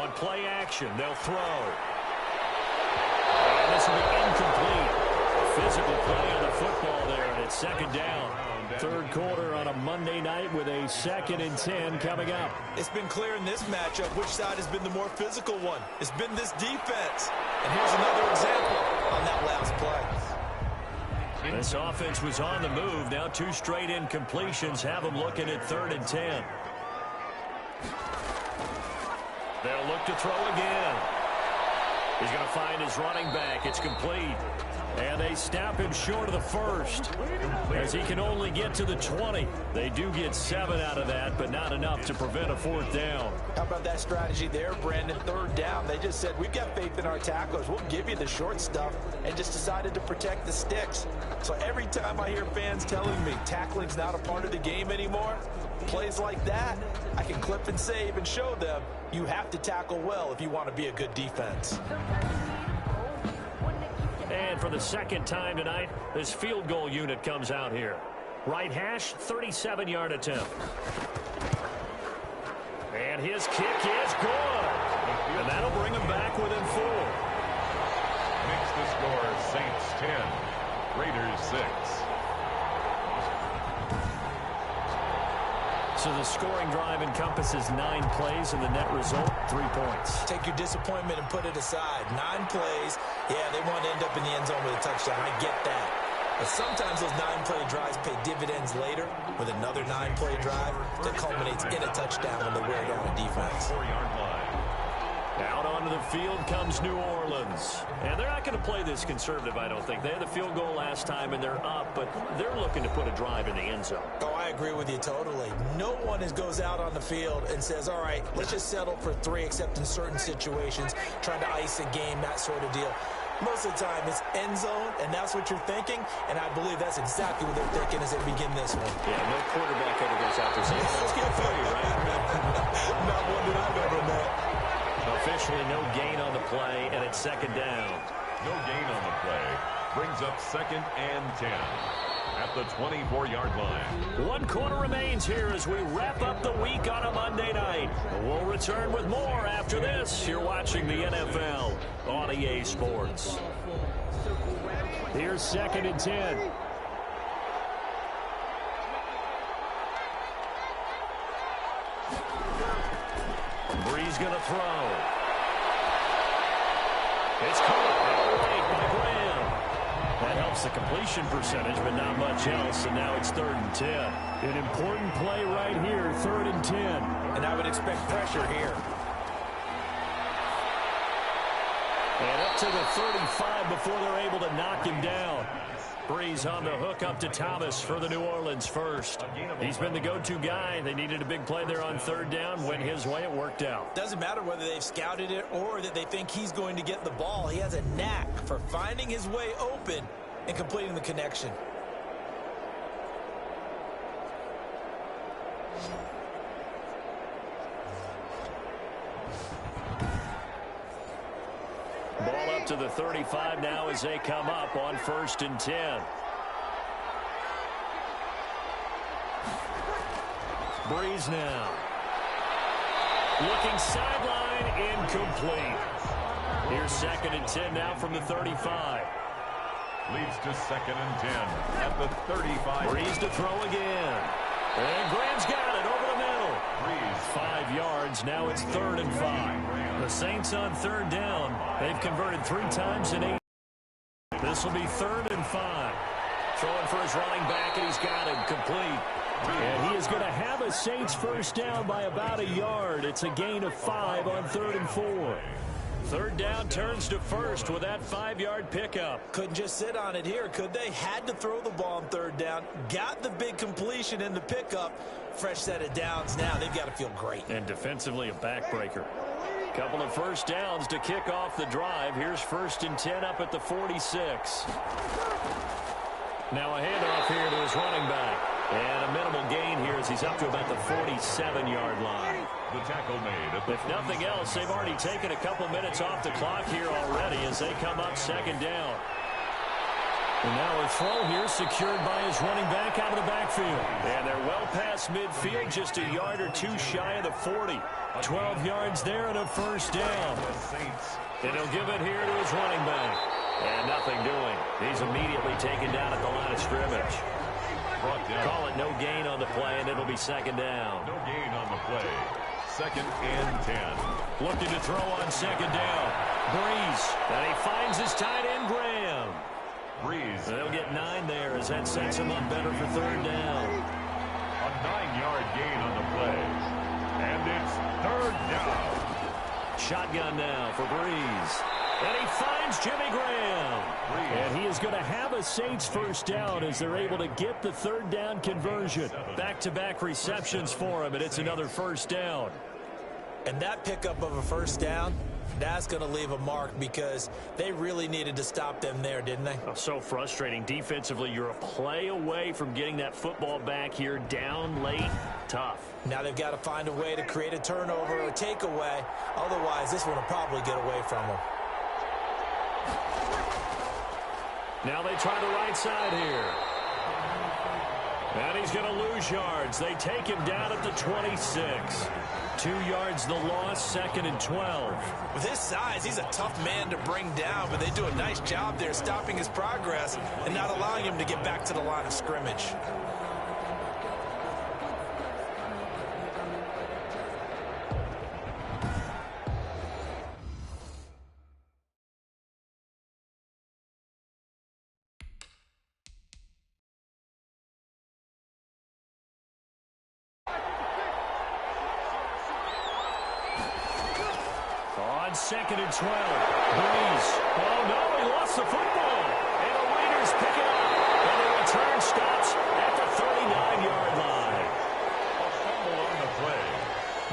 On play action, they'll throw. And this will be incomplete. Physical play on the football there, and it's 2nd down. 3rd quarter on a Monday night with a 2nd and 10 coming up. It's been clear in this matchup which side has been the more physical one. It's been this defense. And here's another example on that last play. This offense was on the move. Now 2 straight incompletions have them looking at 3rd and 10. They'll look to throw again. He's going to find his running back. It's complete. And they snap him short of the first as he can only get to the 20. They do get 7 out of that, but not enough to prevent a 4th down. How about that strategy there, Brandon? 3rd down. They just said, we've got faith in our tacklers. We'll give you the short stuff, and just decided to protect the sticks. So every time I hear fans telling me tackling's not a part of the game anymore, plays like that, I can clip and save and show them you have to tackle well if you want to be a good defense. And for the 2nd time tonight, this field goal unit comes out here. Right hash, 37-yard attempt. And his kick is good. And that'll bring him back within 4. Makes the score Saints 10, Raiders 6. So the scoring drive encompasses 9 plays, and the net result, 3 points. Take your disappointment and put it aside. 9 plays. Yeah, they want to end up in the end zone with a touchdown. I get that. But sometimes those 9-play drives pay dividends later with another 9-play drive that culminates in a touchdown when they wear down a defense. 4-yard line. Out onto the field comes New Orleans. And they're not going to play this conservative, I don't think. They had the field goal last time, and they're up, but they're looking to put a drive in the end zone. Oh, I agree with you totally. No one goes out on the field and says, all right, let's just settle for 3, except in certain situations, trying to ice a game, that sort of deal. Most of the time, it's end zone, and that's what you're thinking, and I believe that's exactly what they're thinking as they begin this one. Yeah, no quarterback ever goes out there saying, let's get a failure, right? Not one that I've ever met. Officially no gain on the play, and it's 2nd down. No gain on the play. Brings up 2nd and 10 at the 24-yard line. 1 quarter remains here as we wrap up the week on a Monday night. We'll return with more after this. You're watching the NFL on EA Sports. Here's 2nd and 10. Breeze going to throw. It's caught by Graham. That helps the completion percentage, but not much else, and now it's 3rd and 10. An important play right here, 3rd and 10. And I would expect pressure here. And up to the 35 before they're able to knock him down. Breeze on the hook up to Thomas for the New Orleans first. He's been the go-to guy. They needed a big play there on 3rd down. Went his way. It worked out. Doesn't matter whether they've scouted it or that they think he's going to get the ball. He has a knack for finding his way open and completing the connection. Ball up to the 35 now as they come up on 1st and 10. Breeze now. Looking sideline, incomplete. Here's 2nd and 10 now from the 35. Leads to 2nd and 10 at the 35. Breeze to throw again. And Graham's got it over the middle. Breeze. 5 yards. Now it's 3rd and 5. The Saints on 3rd down. They've converted 3 times in 8. This will be 3rd and 5. Throwing for his running back, and he's got him complete. And he is going to have a Saints 1st down by about a yard. It's a gain of 5 on 3rd and 4. 3rd down turns to 1st with that 5-yard pickup. Couldn't just sit on it here, could they? Had to throw the ball on 3rd down. Got the big completion in the pickup. Fresh set of downs now. They've got to feel great. And defensively a backbreaker. Couple of 1st downs to kick off the drive. Here's 1st and 10 up at the 46. Now a handoff here to his running back. And a minimal gain here as he's up to about the 47-yard line. The tackle made. If nothing else, they've already taken a couple minutes off the clock here already as they come up 2nd down. And now a throw here secured by his running back out of the backfield. And they're well past midfield, just a yard or 2 shy of the 40. 12 yards there and a 1st down. And he'll give it here to his running back. And nothing doing. He's immediately taken down at the line of scrimmage. Call it no gain on the play, and it'll be 2nd down. No gain on the play. 2nd and 10. Looking to throw on 2nd down. Breeze. And he finds his tight end, Graham. Breeze. They'll get 9 there as that sets him up better for 3rd down. A 9-yard gain on the play. And it's 3rd down. Shotgun now for Breeze. And he finds Jimmy Graham. And he is going to have a Saints first down as they're able to get the third down conversion. Back-to-back receptions for him, and it's another first down. And that pickup of a first down, that's going to leave a mark because they really needed to stop them there, didn't they? Oh, so frustrating. Defensively, you're a play away from getting that football back here down late. Tough. Now they've got to find a way to create a turnover or takeaway. Otherwise, this one will probably get away from them. Now they try the right side here. And he's going to lose yards. They take him down at the 26. 2 yards the loss, 2nd and 12. With his size, he's a tough man to bring down, but they do a nice job there stopping his progress and not allowing him to get back to the line of scrimmage. On 2nd and 12. Breeze. Oh, no, he lost the football. And the Raiders pick it up. And the return stops at the 39-yard line. A fumble on the play.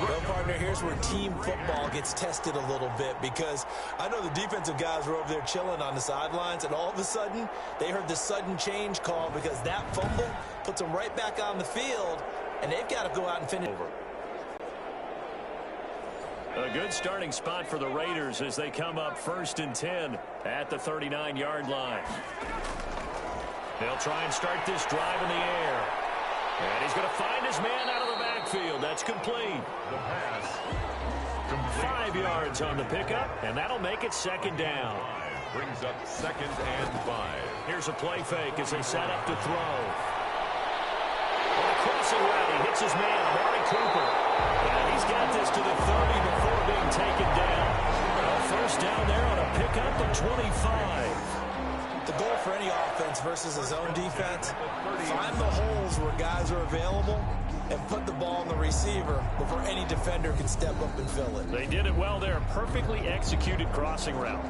Well, partner, here's where team football gets tested a little bit because I know the defensive guys were over there chilling on the sidelines, and all of a sudden, they heard the sudden change call because that fumble puts them right back on the field, and they've got to go out and finish over. A good starting spot for the Raiders as they come up 1st and 10 at the 39-yard line. They'll try and start this drive in the air. And he's going to find his man out of the backfield. That's complete. The pass. 5 yards on the pickup, and that'll make it 2nd down. Brings up 2nd and 5. Here's a play fake as they set up to throw. On a crossing route, he hits his man, Amari Cooper. And he's got this to the 30 before being taken down. A first down there on a pickup of 25. The goal for any offense versus a zone defense, find the holes where guys are available and put the ball on the receiver before any defender can step up and fill it. They did it well there. Perfectly executed crossing route.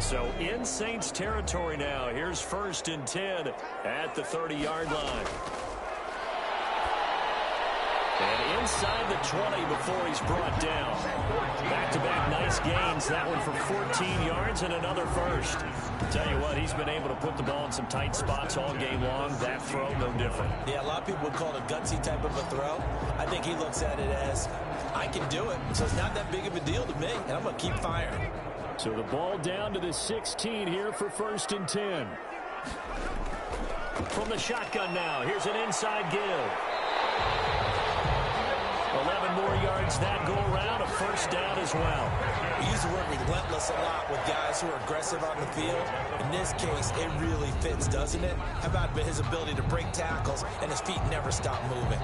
So in Saints territory now. Here's 1st and 10 at the 30-yard line. And inside the 20 before he's brought down. Back-to-back nice gains. That one for 14 yards and another first. Tell you what, he's been able to put the ball in some tight spots all game long. That throw, no different. Yeah, a lot of people would call it a gutsy type of a throw. I think he looks at it as, I can do it, so it's not that big of a deal to me, and I'm going to keep firing. So the ball down to the 16 here for 1st and 10. From the shotgun now, here's an inside give. 11 more yards that go around, a first down as well. We use the word relentless a lot with guys who are aggressive on the field. In this case, it really fits, doesn't it? How about his ability to break tackles and his feet never stop moving?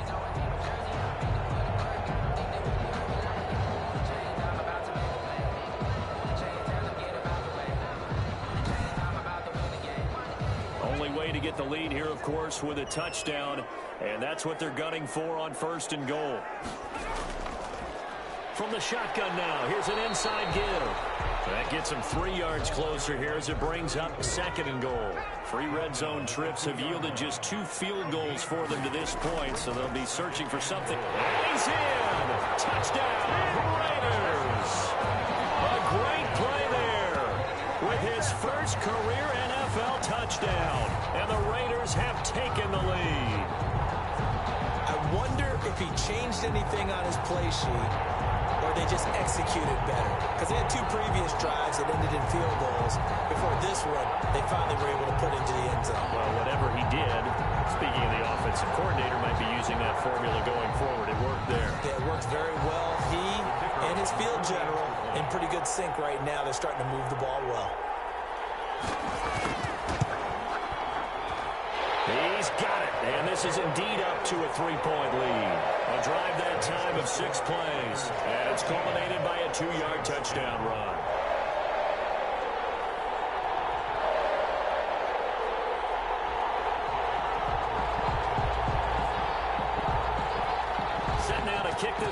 To get the lead here, of course, with a touchdown, and that's what they're gunning for on 1st and goal. From the shotgun now, here's an inside give. That gets them 3 yards closer here as it brings up 2nd and goal. 3 red zone trips have yielded just 2 field goals for them to this point, so they'll be searching for something. And he's in! Touchdown, Raiders! A great play there with his first career NFL touchdown. And the Raiders have taken the lead. I wonder if he changed anything on his play sheet or they just executed better. Because they had 2 previous drives that ended in field goals. Before this one, they finally were able to put into the end zone. Well, whatever he did, speaking of the offensive coordinator, might be using that formula going forward. It worked there. Yeah, it worked very well. He and his field general in pretty good sync right now. They're starting to move the ball well. He's got it, and this is indeed up to a 3-point lead. A drive that time of 6 plays, and it's culminated by a 2-yard touchdown run.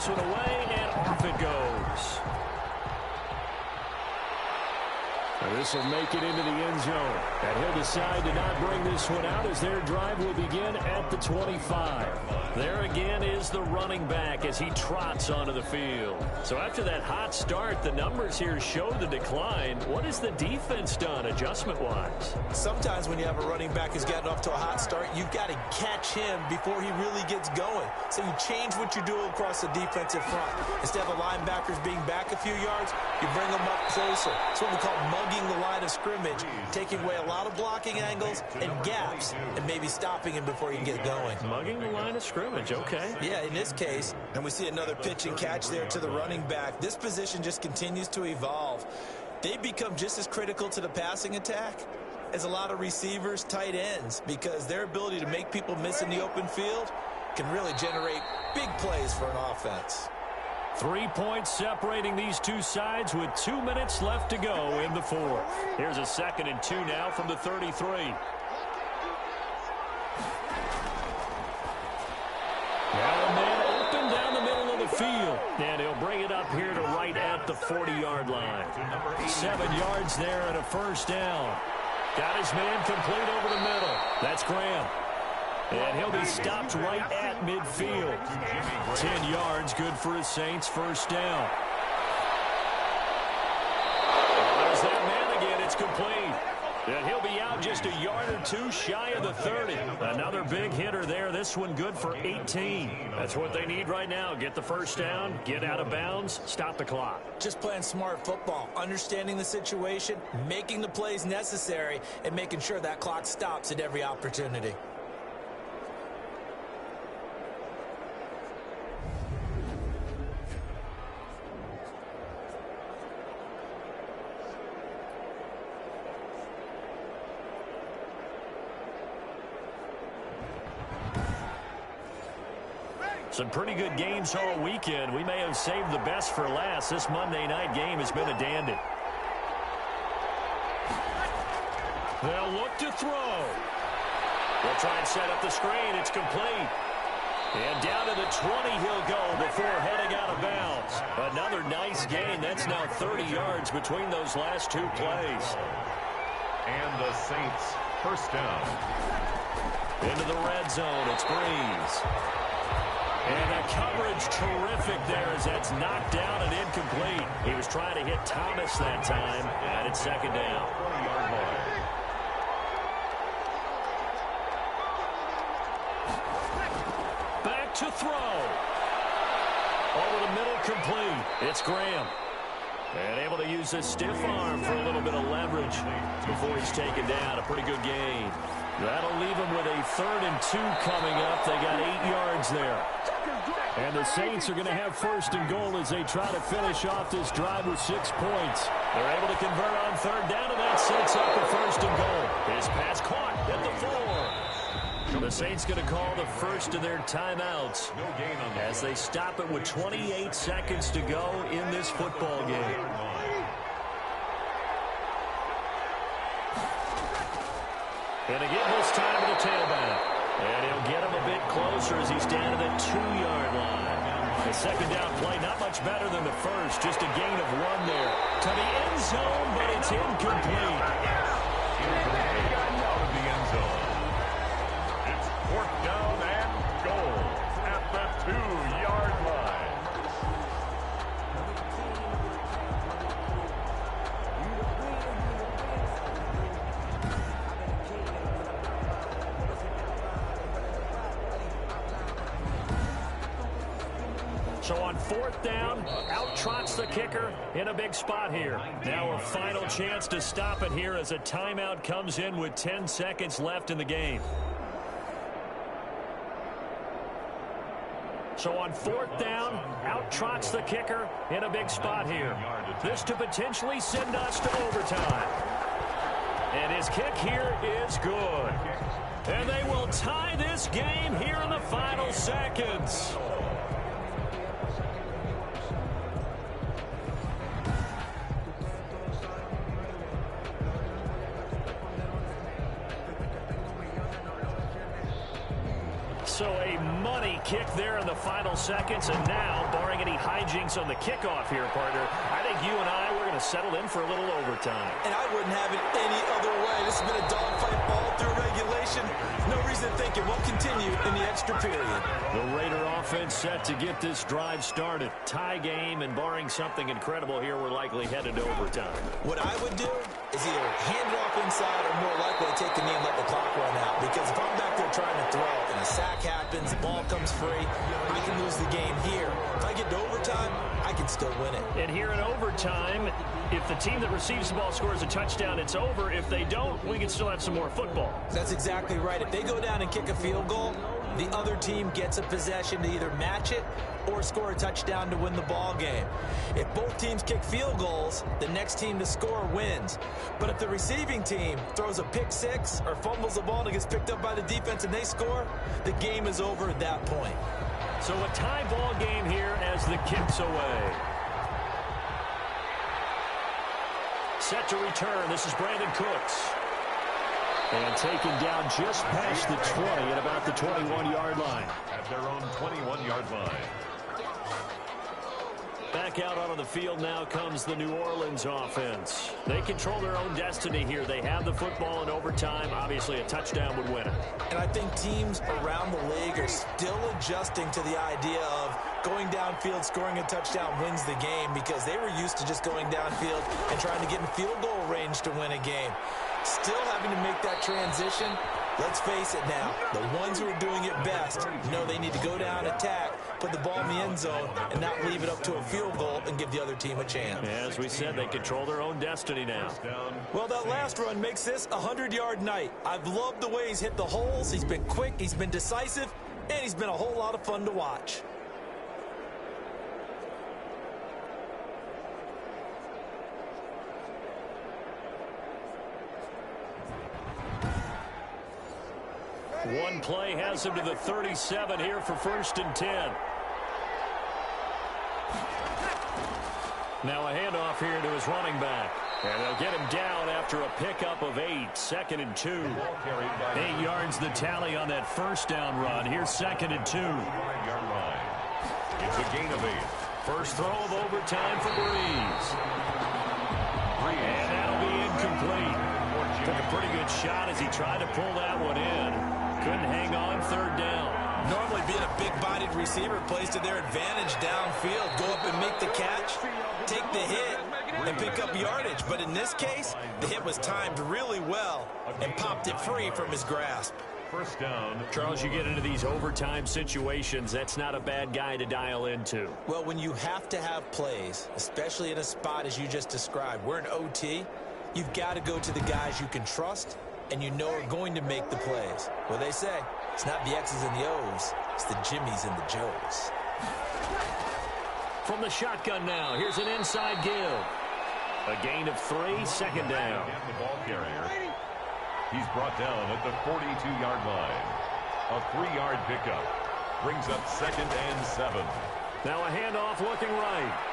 this one away, and off it goes. This will make it into the end zone. And he'll decide to not bring this one out as their drive will begin at the 25. There again is the running back as he trots onto the field. So after that hot start, the numbers here show the decline. What has the defense done adjustment-wise? Sometimes when you have a running back who's gotten off to a hot start, you've got to catch him before he really gets going. So you change what you do across the defensive front. Instead of the linebackers being back a few yards, you bring them up closer. It's what we call mugging the line of scrimmage, taking away a lot of blocking angles and gaps, and maybe stopping him before he can get going. Mugging the line of scrimmage, okay. Yeah, in this case, and we see another pitch and catch there to the running back. This position just continues to evolve. They become just as critical to the passing attack as a lot of receivers, tight ends, because their ability to make people miss in the open field can really generate big plays for an offense. 3 points separating these two sides with 2 minutes left to go in the fourth. Here's a 2nd and 2 now from the 33. Now a man open down the middle of the field. And he'll bring it up here to right at the 40-yard line. 7 yards there and a first down. Got his man complete over the middle. That's Graham. And he'll be stopped right at midfield. 10 yards, good for his Saints, first down. Well, there's that man again. It's complete. And he'll be out just a yard or two shy of the 30. Another big hitter there. This one good for 18. That's what they need right now. Get the first down, get out of bounds, stop the clock. Just playing smart football, understanding the situation, making the plays necessary, and making sure that clock stops at every opportunity. Some pretty good games all weekend. We may have saved the best for last. This Monday night game has been a dandy. They'll look to throw. They'll try and set up the screen. It's complete. And down to the 20 he'll go before heading out of bounds. Another nice gain. That's now 30 yards between those last two plays. And the Saints first down. Into the red zone. It's Breeze. And the coverage terrific there as that's knocked down and incomplete. He was trying to hit Thomas that time, and it's second down. 20-yard line. Back to throw. Over the middle, complete. It's Graham. And able to use his stiff arm for a little bit of leverage before he's taken down. A pretty good gain. That'll leave him with a 3rd and 2 coming up. They got 8 yards there. And the Saints are going to have first and goal as they try to finish off this drive with 6 points. They're able to convert on 3rd down, and that sets up the first and goal. His pass caught at the 4. The Saints going to call the first of their timeouts No gain on the as they stop it with 28 seconds to go in this football game. And again this time to the tailback. And he'll get him a bit closer as he's down to the 2-yard line. The second down play, not much better than the first. Just a gain of 1 there. To the end zone, but it's incomplete. out of the end zone. It's 4th down and goal at the 2-yard line. So on 4th down, out trots the kicker in a big spot here. Now a final chance to stop it here as a timeout comes in with 10 seconds left in the game. So on 4th down, out trots the kicker in a big spot here. This to potentially send us to overtime. And his kick here is good. And they will tie this game here in the final seconds. So a money kick there in the final seconds. And now, barring any hijinks on the kickoff here, partner, I think you and I, we're going to settle in for a little overtime. And I wouldn't have it any other way. This has been a dogfight all through regulation. No reason to think it won't continue in the extra period. The Raider offense set to get this drive started. Tie game, and barring something incredible here, we're likely headed to overtime. What I would do is either hand it off inside or more likely to take the knee and let the clock run out. Because if I'm back there trying to throw and a sack happens, the ball comes free, I can lose the game here. If I get to overtime, I can still win it. And here in overtime, if the team that receives the ball scores a touchdown, it's over. If they don't, we can still have some more football. That's exactly right. If they go down and kick a field goal, the other team gets a possession to either match it or score a touchdown to win the ball game. If both teams kick field goals, the next team to score wins. But if the receiving team throws a pick six or fumbles the ball and it gets picked up by the defense and they score, the game is over at that point. So a tie ball game here as the kick's away. Set to return. This is Brandon Cooks. And taken down just past the 20 at about the 21-yard line. At their own 21-yard line. Back out onto the field now comes the New Orleans offense. They control their own destiny here. They have the football in overtime. Obviously, a touchdown would win it. And I think teams around the league are still adjusting to the idea of going downfield, scoring a touchdown wins the game, because they were used to just going downfield and trying to get in field goal range to win a game. Still having to make that transition. Let's face it now, the ones who are doing it best know they need to go down, attack, put the ball in the end zone, and not leave it up to a field goal and give the other team a chance. As we said, they control their own destiny now. Well, that last run makes this a 100-yard night. I've loved the way he's hit the holes. He's been quick, he's been decisive, and he's been a whole lot of fun to watch. One play has him to the 37 here for 1st and 10. Now a handoff here to his running back. And they'll get him down after a pickup of 8. 2nd and 2. 8 yards the tally on that first down run. Here's 2nd and 2. It's a gain of 8. First throw of overtime for Breeze. And that'll be incomplete. Took a pretty good shot as he tried to pull that one in. Couldn't hang on, 3rd down. Normally being a big-bodied receiver plays to their advantage downfield. Go up and make the catch, take the hit, and pick up yardage. But in this case, the hit was timed really well and popped it free from his grasp. First down. Charles, you get into these overtime situations, that's not a bad guy to dial into. Well, when you have to have plays, especially in a spot as you just described, we're in OT, you've got to go to the guys you can trust and you know are going to make the plays. Well, they say, it's not the X's and the O's, it's the Jimmies and the Joes. From the shotgun now, here's an inside give. A gain of 3, 2nd down. The ball carrier. He's brought down at the 42-yard line. A 3-yard pickup. Brings up 2nd and 7. Now a handoff looking right.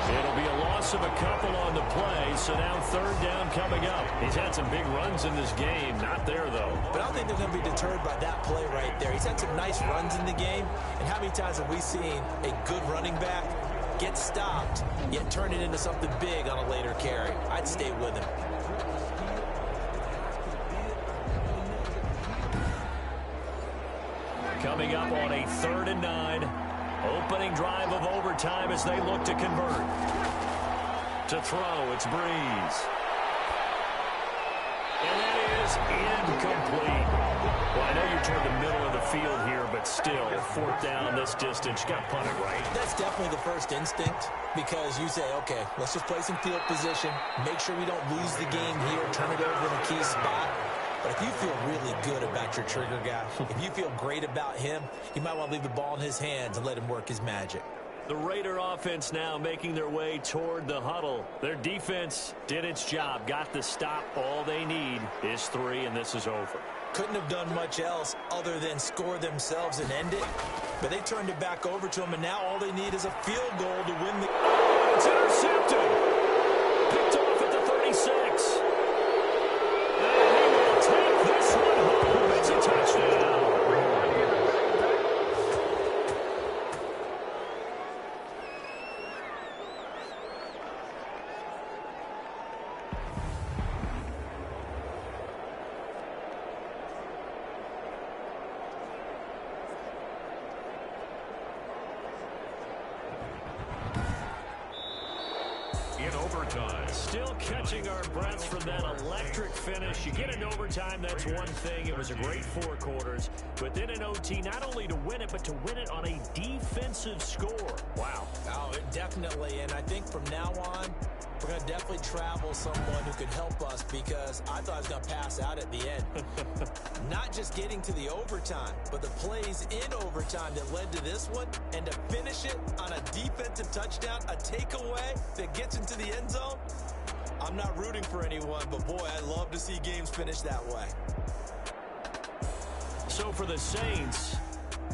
It'll be a loss of a couple on the play, so now 3rd down coming up. He's had some big runs in this game. Not there, though. But I don't think they're going to be deterred by that play right there. He's had some nice runs in the game, and how many times have we seen a good running back get stopped, yet turn it into something big on a later carry? I'd stay with him. Coming up on a 3rd and 9. Opening drive of overtime as they look to convert. To throw, it's Breeze. And that is incomplete. Well, I know you're toward the middle of the field here, but still, 4th down this distance. You got to punt it right. That's definitely the first instinct, because you say, okay, let's just play some field position, make sure we don't lose the game here, turn it over in a key spot. But if you feel really good about your trigger guy, if you feel great about him, you might want to leave the ball in his hands and let him work his magic. The Raider offense now making their way toward the huddle. Their defense did its job, got the stop. All they need is 3, and this is over. Couldn't have done much else other than score themselves and end it. But they turned it back over to him, and now all they need is a field goal to win the... Oh, it's intercepted! Picked off at the 36. And he will take this one home. It's a touchdown. in overtime. Still catching our breaths from that electric finish. You get in overtime, that's one thing. It was a great 4 quarters. But then in OT, not only to win it, but to win it on a defensive score. Wow. Oh, definitely. And I think from now on, we're going to definitely travel someone who could help us, because I thought I was going to pass out at the end. Not just getting to the overtime, but the plays in overtime that led to this one, and to finish it on a defensive touchdown, a takeaway that gets into the end zone. I'm not rooting for anyone, but boy, I love to see games finish that way. So for the Saints,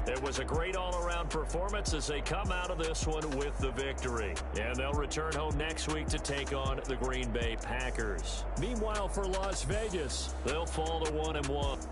it was a great all-around performance as they come out of this one with the victory. And they'll return home next week to take on the Green Bay Packers. Meanwhile, for Las Vegas, they'll fall to 1-1.